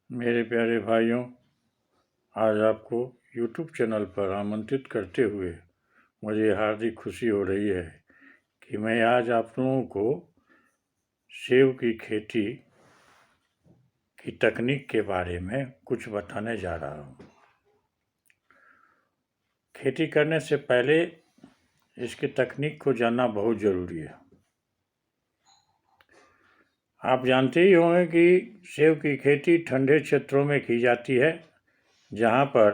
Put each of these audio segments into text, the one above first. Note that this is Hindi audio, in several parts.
मेरे प्यारे भाइयों, आज आपको YouTube चैनल पर आमंत्रित करते हुए मुझे हार्दिक खुशी हो रही है कि मैं आज आप लोगों को सेब की खेती की तकनीक के बारे में कुछ बताने जा रहा हूँ। खेती करने से पहले इसकी तकनीक को जानना बहुत ज़रूरी है। आप जानते ही होंगे कि सेब की खेती ठंडे क्षेत्रों में की जाती है, जहाँ पर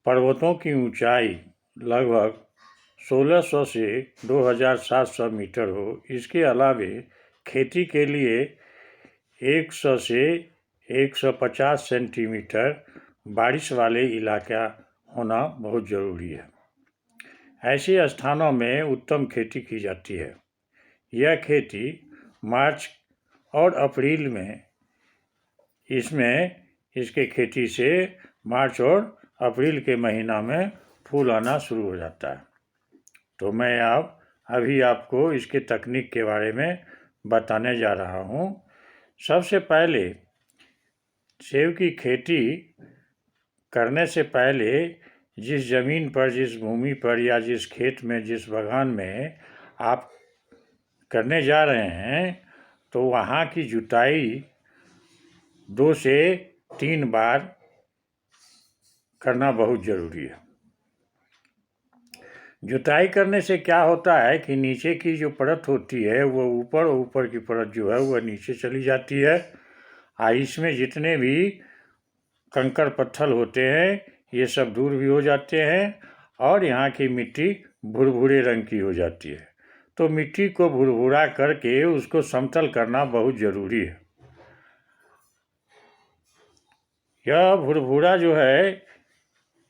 पर्वतों की ऊंचाई लगभग 1600 से 2700 मीटर हो। इसके अलावे खेती के लिए 100 से 150 सेंटीमीटर बारिश वाले इलाका होना बहुत ज़रूरी है। ऐसे स्थानों में उत्तम खेती की जाती है। यह खेती मार्च और अप्रैल में इसके खेती से मार्च और अप्रैल के महीना में फूल आना शुरू हो जाता है। तो मैं अभी आपको इसके तकनीक के बारे में बताने जा रहा हूँ। सबसे पहले सेब की खेती करने से पहले जिस ज़मीन पर, जिस भूमि पर या जिस खेत में, जिस बागान में आप करने जा रहे हैं, तो वहाँ की जुताई 2 से 3 बार करना बहुत ज़रूरी है। जुताई करने से क्या होता है कि नीचे की जो परत होती है वो ऊपर और ऊपर की परत जो है वह नीचे चली जाती है। इसमें जितने भी कंकड़ पत्थर होते हैं ये सब दूर भी हो जाते हैं और यहाँ की मिट्टी भुरभुरे रंग की हो जाती है। तो मिट्टी को भुरभुरा करके उसको समतल करना बहुत ज़रूरी है। यह भुरभुरा जो है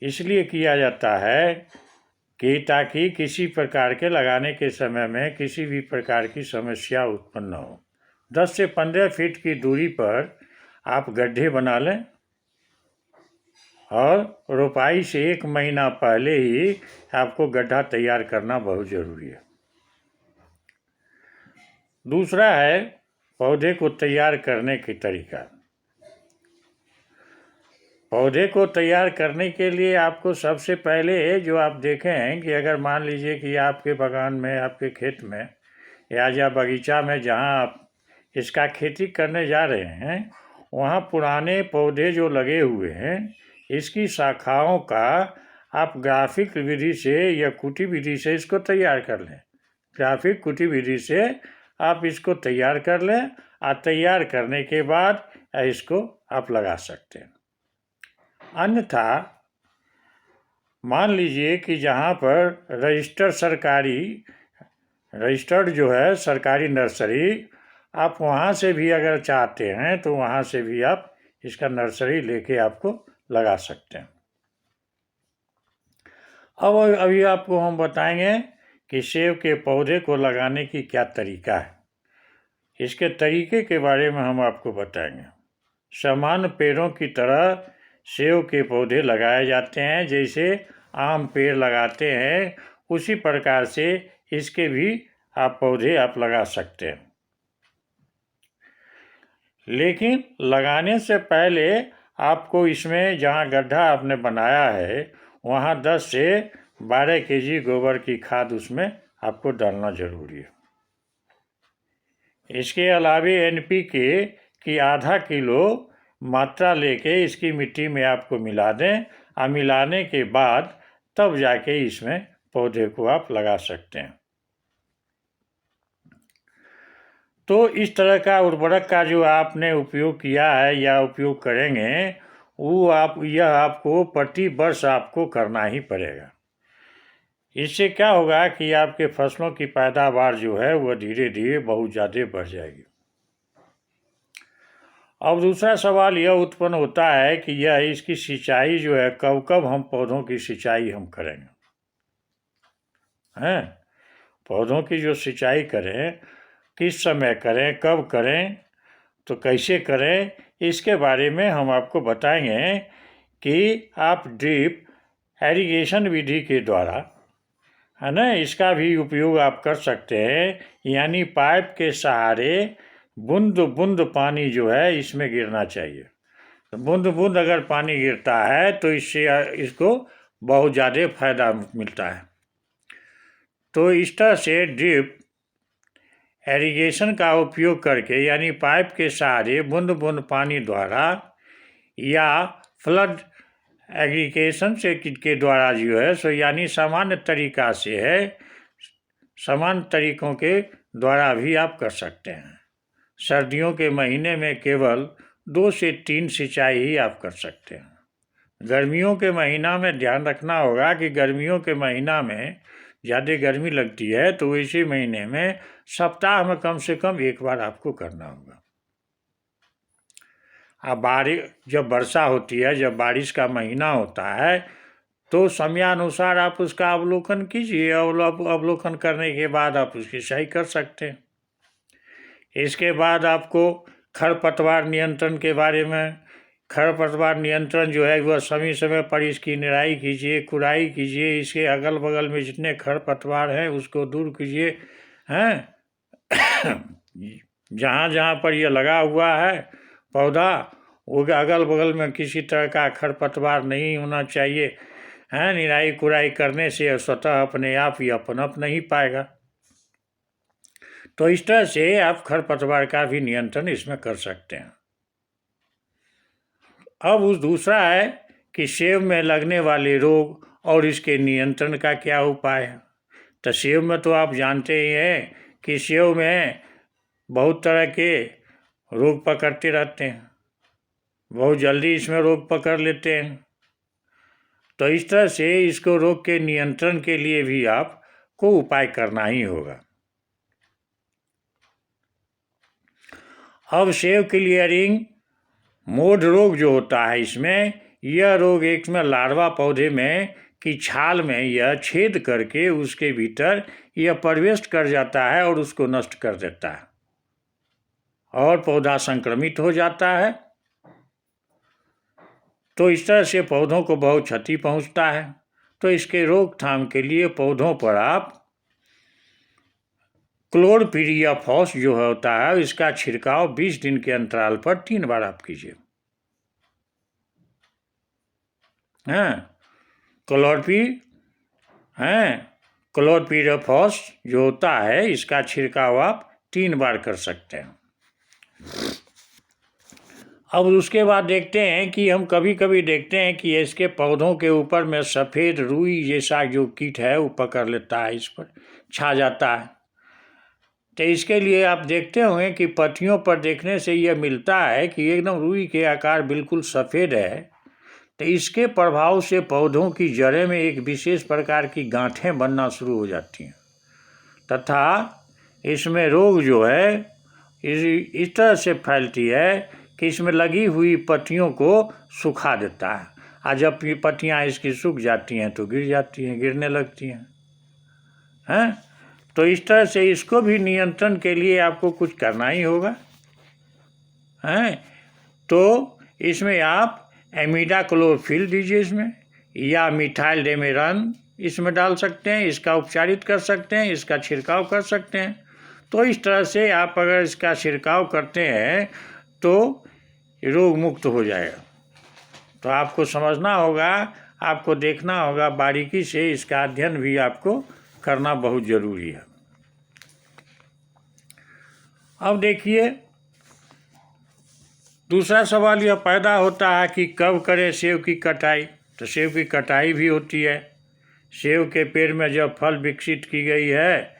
इसलिए किया जाता है कि ताकि किसी प्रकार के लगाने के समय में किसी भी प्रकार की समस्या उत्पन्न न हो। 10 से 15 फीट की दूरी पर आप गड्ढे बना लें और रोपाई से 1 महीना पहले ही आपको गड्ढा तैयार करना बहुत ज़रूरी है। दूसरा है पौधे को तैयार करने की तरीका। पौधे को तैयार करने के लिए आपको सबसे पहले जो आप देखें कि अगर मान लीजिए कि आपके बागान में, आपके खेत में या बगीचा में जहाँ आप इसका खेती करने जा रहे हैं, वहाँ पुराने पौधे जो लगे हुए हैं इसकी शाखाओं का आप ग्राफिक विधि से या कुटी विधि से इसको तैयार कर लें। ग्राफिक कुटी विधि से आप इसको तैयार कर लें और तैयार करने के बाद इसको आप लगा सकते हैं। अन्यथा मान लीजिए कि जहाँ पर रजिस्टर्ड जो है सरकारी नर्सरी, आप वहाँ से भी अगर चाहते हैं तो वहाँ से भी आप इसका नर्सरी लेके आपको लगा सकते हैं। अब अभी आपको हम बताएंगे कि सेब के पौधे को लगाने की क्या तरीका है। इसके तरीके के बारे में हम आपको बताएंगे। सामान्य पेड़ों की तरह सेब के पौधे लगाए जाते हैं, जैसे आम पेड़ लगाते हैं उसी प्रकार से इसके भी पौधे आप लगा सकते हैं। लेकिन लगाने से पहले आपको इसमें जहाँ गड्ढा आपने बनाया है वहाँ 10 से 12 केजी गोबर की खाद उसमें आपको डालना जरूरी है। इसके अलावे NPK की आधा किलो मात्रा लेके इसकी मिट्टी में आपको मिला दें और मिलाने के बाद तब जाके इसमें पौधे को आप लगा सकते हैं। तो इस तरह का उर्वरक का जो आपने उपयोग किया है या उपयोग करेंगे वो आपको प्रति वर्ष आपको करना ही पड़ेगा। इससे क्या होगा कि आपके फसलों की पैदावार जो है वह धीरे धीरे बहुत ज़्यादा बढ़ जाएगी। अब दूसरा सवाल यह उत्पन्न होता है कि इसकी सिंचाई जो है कब हम पौधों की सिंचाई हम करेंगे हैं। पौधों की जो सिंचाई करें, किस समय करें, कब करें, तो कैसे करें, इसके बारे में हम आपको बताएंगे कि आप ड्रिप एरीगेशन विधि के द्वारा, है ना, इसका भी उपयोग आप कर सकते हैं। यानी पाइप के सहारे बूंद बूंद पानी जो है इसमें गिरना चाहिए। तो बूंद बूंद अगर पानी गिरता है तो इससे इसको बहुत ज़्यादा फायदा मिलता है। तो इस तरह से ड्रिप एरीगेशन का उपयोग करके यानी पाइप के सहारे बूंद बूंद पानी द्वारा या फ्लड एग्रीगेशन से के द्वारा जो है सो यानी सामान्य तरीका से है, सामान्य तरीकों के द्वारा भी आप कर सकते हैं। सर्दियों के महीने में केवल 2 से 3 सिंचाई ही आप कर सकते हैं। गर्मियों के महीना में ध्यान रखना होगा कि गर्मियों के महीना में ज़्यादा गर्मी लगती है, तो इसी महीने में सप्ताह में कम से कम एक बार आपको करना होगा। अब जब वर्षा होती है, जब बारिश का महीना होता है, तो समयानुसार आप उसका अवलोकन कीजिए और अवलोकन करने के बाद आप उसकी सही कर सकते हैं। इसके बाद आपको खरपतवार नियंत्रण के बारे में, खरपतवार नियंत्रण जो है वह समय समय पर इसकी निराई कीजिए, खुदाई कीजिए, इसके अगल बगल में जितने खरपतवार हैं उसको दूर कीजिए, हैं जहाँ जहाँ पर यह लगा हुआ है पौधा, वो अगल बगल में किसी तरह का खरपतवार नहीं होना चाहिए, हैं। निराई खुदाई करने से स्वतः अपने आप ही पनप नहीं पाएगा। तो इस तरह से आप खरपतवार का भी नियंत्रण इसमें कर सकते हैं। अब उस दूसरा है कि सेब में लगने वाले रोग और इसके नियंत्रण का क्या उपाय है। तो सेब में तो आप जानते ही हैं कि सेब में बहुत तरह के रोग पकड़ते रहते हैं, बहुत जल्दी इसमें रोग पकड़ लेते हैं। तो इस तरह से इसको रोग के नियंत्रण के लिए भी आपको उपाय करना ही होगा। अब सेब क्लियरिंग मोड रोग जो होता है, इसमें यह रोग एक में लार्वा पौधे में की छाल में यह छेद करके उसके भीतर यह प्रवेश कर जाता है और उसको नष्ट कर देता है और पौधा संक्रमित हो जाता है। तो इस तरह से पौधों को बहुत क्षति पहुंचता है। तो इसके रोकथाम के लिए पौधों पर आप क्लोरपीरियाफॉस जो होता है इसका छिड़काव 20 दिन के अंतराल पर 3 बार आप कीजिए। क्लोरपीरियाफॉस जो होता है इसका छिड़काव आप 3 बार कर सकते हैं। अब उसके बाद देखते हैं कि हम कभी कभी देखते हैं कि इसके पौधों के ऊपर में सफ़ेद रुई जैसा जो कीट है वो पकड़ लेता है, इस पर छा जाता है। तो इसके लिए आप देखते होंगे कि पत्तियों पर देखने से यह मिलता है कि एकदम रुई के आकार बिल्कुल सफ़ेद है। तो इसके प्रभाव से पौधों की जड़ें में एक विशेष प्रकार की गांठें बनना शुरू हो जाती हैं तथा इसमें रोग जो है इस तरह से फैलती है कि इसमें लगी हुई पत्तियों को सुखा देता है, और जब पत्तियाँ इसकी सूख जाती हैं तो गिरने लगती हैं। तो इस तरह से इसको भी नियंत्रण के लिए आपको कुछ करना ही होगा, हैं। तो इसमें आप एमिडाक्लोरोफिल दीजिए इसमें, या मिथाइल डेमेरन इसमें डाल सकते हैं, इसका उपचारित कर सकते हैं, इसका छिड़काव कर सकते हैं। तो इस तरह से आप अगर इसका छिड़काव करते हैं तो रोग मुक्त हो जाएगा। तो आपको समझना होगा, आपको देखना होगा बारीकी से, इसका अध्ययन भी आपको करना बहुत ज़रूरी है। अब देखिए दूसरा सवाल यह पैदा होता है कि कब करें सेब की कटाई। तो सेब की कटाई भी होती है। सेब के पेड़ में जब फल विकसित की गई है,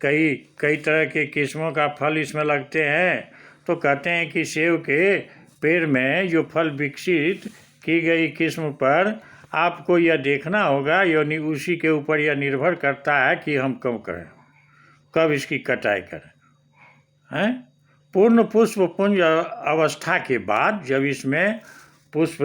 कई तरह के किस्मों का फल इसमें लगते हैं, तो कहते हैं कि सेब के पेड़ में जो फल विकसित की गई किस्म पर आपको यह देखना होगा, यानी उसी के ऊपर यह निर्भर करता है कि हम कब करें, कब इसकी कटाई करें, हैं। पूर्ण पुष्प पुंज अवस्था के बाद जब इसमें पुष्प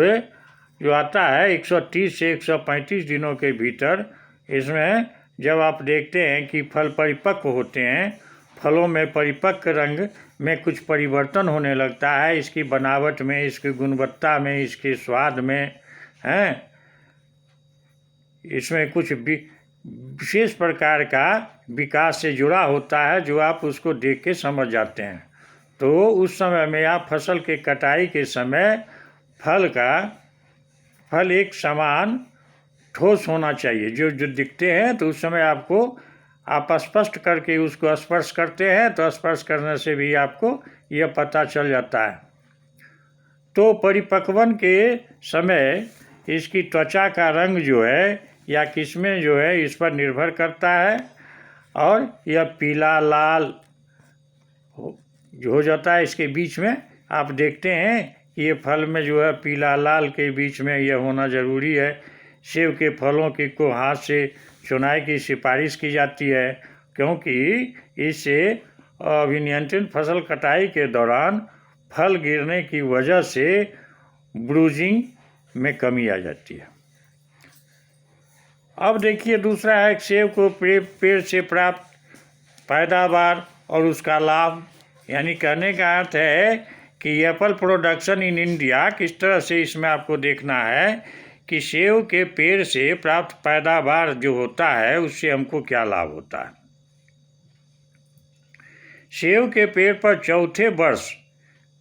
जो आता है 130 से 135 दिनों के भीतर, इसमें जब आप देखते हैं कि फल परिपक्व होते हैं, फलों में परिपक्व रंग में कुछ परिवर्तन होने लगता है, इसकी बनावट में, इसकी गुणवत्ता में, इसके स्वाद में, हैं, इसमें कुछ विशेष प्रकार का विकास से जुड़ा होता है जो आप उसको देख के समझ जाते हैं। तो उस समय में आप फसल के कटाई के समय फल एक समान ठोस होना चाहिए। जो जो दिखते हैं तो उस समय आपको आप स्पष्ट करके उसको स्पर्श करते हैं तो स्पर्श करने से भी आपको यह पता चल जाता है। तो परिपक्वन के समय इसकी त्वचा का रंग जो है या किस्में जो है इस पर निर्भर करता है और यह पीला लाल हो जाता है। इसके बीच में आप देखते हैं कि ये फल में जो है पीला लाल के बीच में यह होना ज़रूरी है। सेब के फलों की को हाथ से चुनाई की सिफारिश की जाती है क्योंकि इससे अभिनियंत्रित फसल कटाई के दौरान फल गिरने की वजह से ब्रूजिंग में कमी आ जाती है। अब देखिए दूसरा है सेब को पेड़ से प्राप्त पैदावार और उसका लाभ। यानी कहने का अर्थ है कि एप्पल प्रोडक्शन इन इंडिया किस तरह से इसमें आपको देखना है कि सेब के पेड़ से प्राप्त पैदावार जो होता है उससे हमको क्या लाभ होता है। सेब के पेड़ पर चौथे वर्ष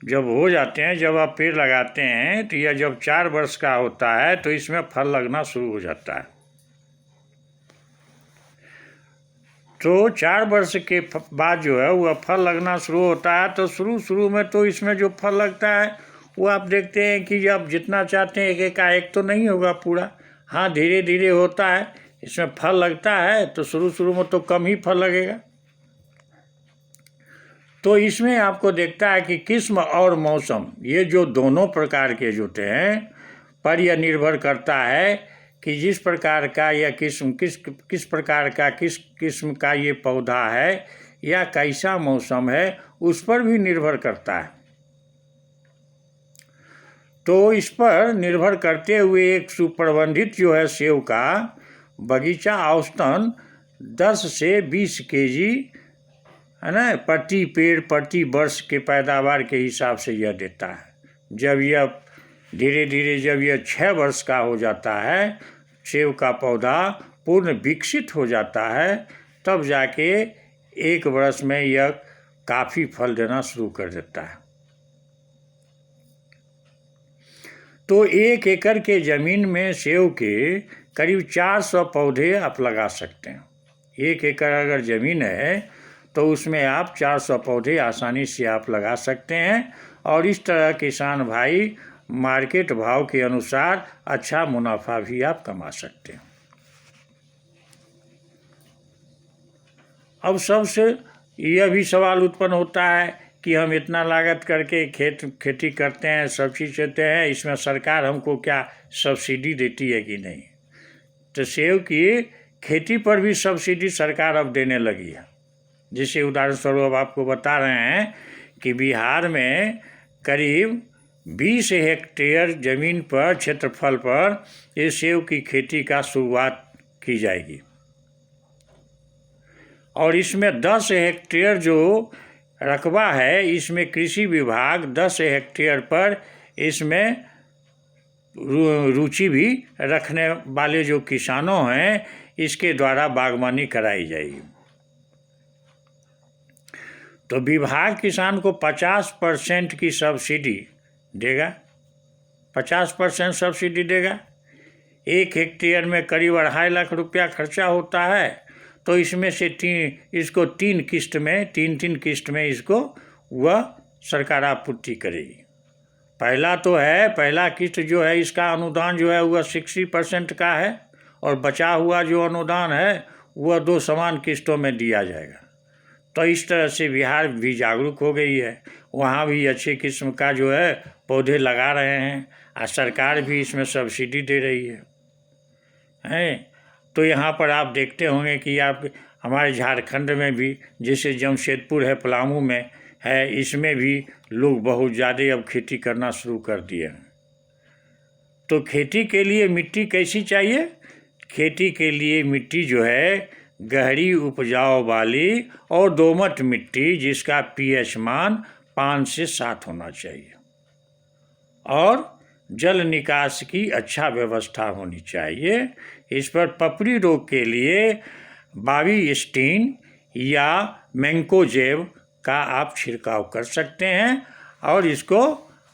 जब हो जाते हैं, जब आप पेड़ लगाते हैं तो यह जब 4 वर्ष का होता है तो इसमें फल लगना शुरू हो जाता है। तो 4 वर्ष के बाद जो है वह फल लगना शुरू होता है। तो शुरू में तो इसमें जो फल लगता है वो आप देखते हैं कि जब जितना चाहते हैं एक तो नहीं होगा पूरा, हाँ धीरे धीरे होता है। इसमें फल लगता है तो शुरू में तो कम ही फल लगेगा। तो इसमें आपको देखता है कि किस्म और मौसम ये जो दोनों प्रकार के जो होते हैं पर यह निर्भर करता है कि जिस प्रकार का या किस प्रकार का किस किस्म का ये पौधा है या कैसा मौसम है उस पर भी निर्भर करता है। तो इस पर निर्भर करते हुए एक सुप्रबंधित जो है सेब का बगीचा औसतन 10 से 20 केजी है ना प्रति पेड़ प्रति वर्ष के पैदावार के हिसाब से यह देता है। जब यह धीरे धीरे जब यह 6 वर्ष का हो जाता है, सेब का पौधा पूर्ण विकसित हो जाता है, तब जाके 1 वर्ष में यह काफ़ी फल देना शुरू कर देता है। तो 1 एकड़ के ज़मीन में सेब के करीब 400 पौधे आप लगा सकते हैं। 1 एकड़ अगर ज़मीन है तो उसमें आप 400 पौधे आसानी से आप लगा सकते हैं और इस तरह किसान भाई मार्केट भाव के अनुसार अच्छा मुनाफा भी आप कमा सकते हैं। अब सबसे यह भी सवाल उत्पन्न होता है कि हम इतना लागत करके खेती करते हैं, सब चीज़ देते हैं, इसमें सरकार हमको क्या सब्सिडी देती है कि नहीं। तो सेब की खेती पर भी सब्सिडी सरकार अब देने लगी है। जैसे उदाहरण स्वरूप आपको बता रहे हैं कि बिहार में करीब 20 हेक्टेयर ज़मीन पर क्षेत्रफल पर ये सेब की खेती का शुरुआत की जाएगी और इसमें 10 हेक्टेयर जो रकबा है इसमें कृषि विभाग 10 हेक्टेयर पर इसमें रुचि भी रखने वाले जो किसानों हैं इसके द्वारा बागवानी कराई जाएगी। तो विभाग किसान को 50% की सब्सिडी देगा, 50% सब्सिडी देगा। 1 हेक्टेयर में करीब 2.5 लाख रुपया खर्चा होता है। तो इसमें से इसको 3 किस्त में 3 किस्त में इसको वह सरकार आपूर्ति करेगी। पहला किस्त जो है इसका अनुदान जो है वह 60% का है और बचा हुआ जो अनुदान है वह 2 समान किस्तों में दिया जाएगा। तो इस तरह से बिहार भी जागरूक हो गई है, वहाँ भी अच्छे किस्म का जो है पौधे लगा रहे हैं और सरकार भी इसमें सब्सिडी दे रही है। तो यहाँ पर आप देखते होंगे कि आप हमारे झारखंड में भी जैसे जमशेदपुर है, पलामू में है, इसमें भी लोग बहुत ज़्यादा अब खेती करना शुरू कर दिए हैं। तो खेती के लिए मिट्टी कैसी चाहिए? खेती के लिए मिट्टी जो है गहरी उपजाऊ वाली और दोमट मिट्टी जिसका pH मान 5 से 7 होना चाहिए और जल निकास की अच्छा व्यवस्था होनी चाहिए। इस पर पपड़ी रोग के लिए बाविस्टीन या मैंकोजेब का आप छिड़काव कर सकते हैं और इसको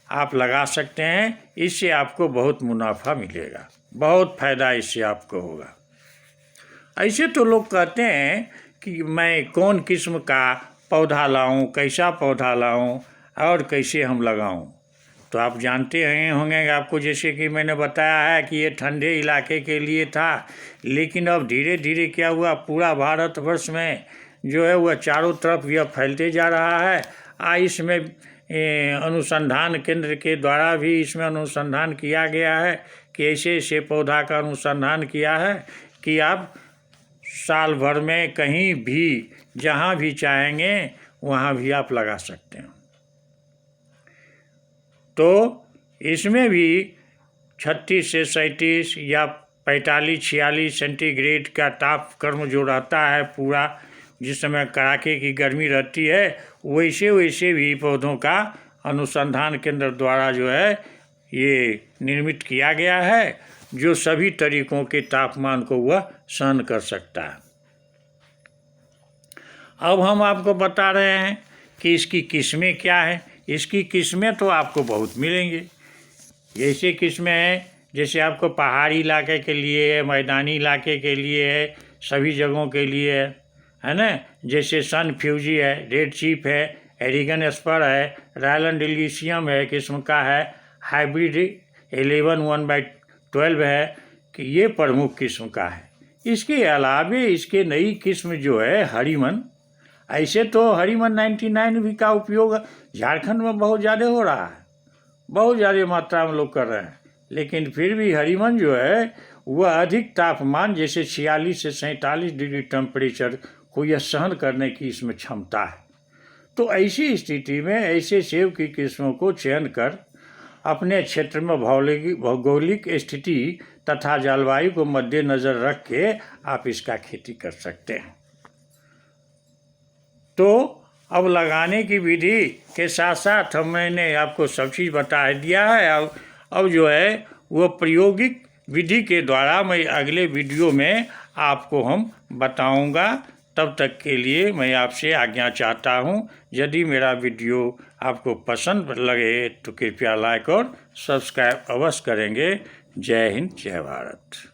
आप लगा सकते हैं। इससे आपको बहुत मुनाफा मिलेगा, बहुत फ़ायदा इससे आपको होगा। ऐसे तो लोग कहते हैं कि मैं कौन किस्म का पौधा लाऊं, कैसा पौधा लाऊं और कैसे हम लगाऊं। तो आप जानते होंगे आपको, जैसे कि मैंने बताया है कि ये ठंडे इलाके के लिए था, लेकिन अब धीरे धीरे क्या हुआ, पूरा भारतवर्ष में जो है वह चारों तरफ यह फैलते जा रहा है। इसमें अनुसंधान केंद्र के द्वारा भी इसमें अनुसंधान किया गया है कि ऐसे ऐसे पौधा का अनुसंधान किया है कि आप साल भर में कहीं भी जहाँ भी चाहेंगे वहाँ भी आप लगा सकते हैं। तो इसमें भी 36 से 37 या 45-46 सेंटीग्रेड का तापक्रम जो रहता है पूरा, जिस समय कड़ाके की गर्मी रहती है, वैसे वैसे भी पौधों का अनुसंधान केंद्र द्वारा जो है ये निर्मित किया गया है, जो सभी तरीकों के तापमान को वह सहन कर सकता है। अब हम आपको बता रहे हैं कि इसकी किस्में क्या हैं। इसकी किस्में तो आपको बहुत मिलेंगी। ऐसे किस्में हैं जैसे आपको पहाड़ी इलाके के लिए है, मैदानी इलाके के लिए है, सभी जगहों के लिए है ना। जैसे सन फ्यूजी है, रेड चीफ है, एरिगन एस्पर है, रायलन डिलीशियम है किस्म का है, हाइब्रिड 11/12 है कि ये प्रमुख किस्म का है। इसके अलावे इसके नई किस्म जो है हरिमन, ऐसे तो हरिमन 99 भी का उपयोग झारखंड में बहुत ज़्यादा हो रहा है, बहुत ज़्यादा मात्रा में लोग कर रहे हैं, लेकिन फिर भी हरिमन जो है वह अधिक तापमान जैसे 46 से 47 डिग्री टेम्परेचर को यह सहन करने की इसमें क्षमता है। तो ऐसी स्थिति में ऐसे सेब की किस्मों को चयन कर अपने क्षेत्र में भौगोलिक स्थिति तथा जलवायु को मद्देनज़र रख के आप इसका खेती कर सकते हैं। तो अब लगाने की विधि के साथ साथ मैंने आपको सब चीज़ बता दिया है। अब जो है वो प्रायोगिक विधि के द्वारा मैं अगले वीडियो में आपको हम बताऊंगा। तब तक के लिए मैं आपसे आज्ञा चाहता हूं। यदि मेरा वीडियो आपको पसंद लगे तो कृपया लाइक और सब्सक्राइब अवश्य करेंगे। जय हिंद, जय भारत।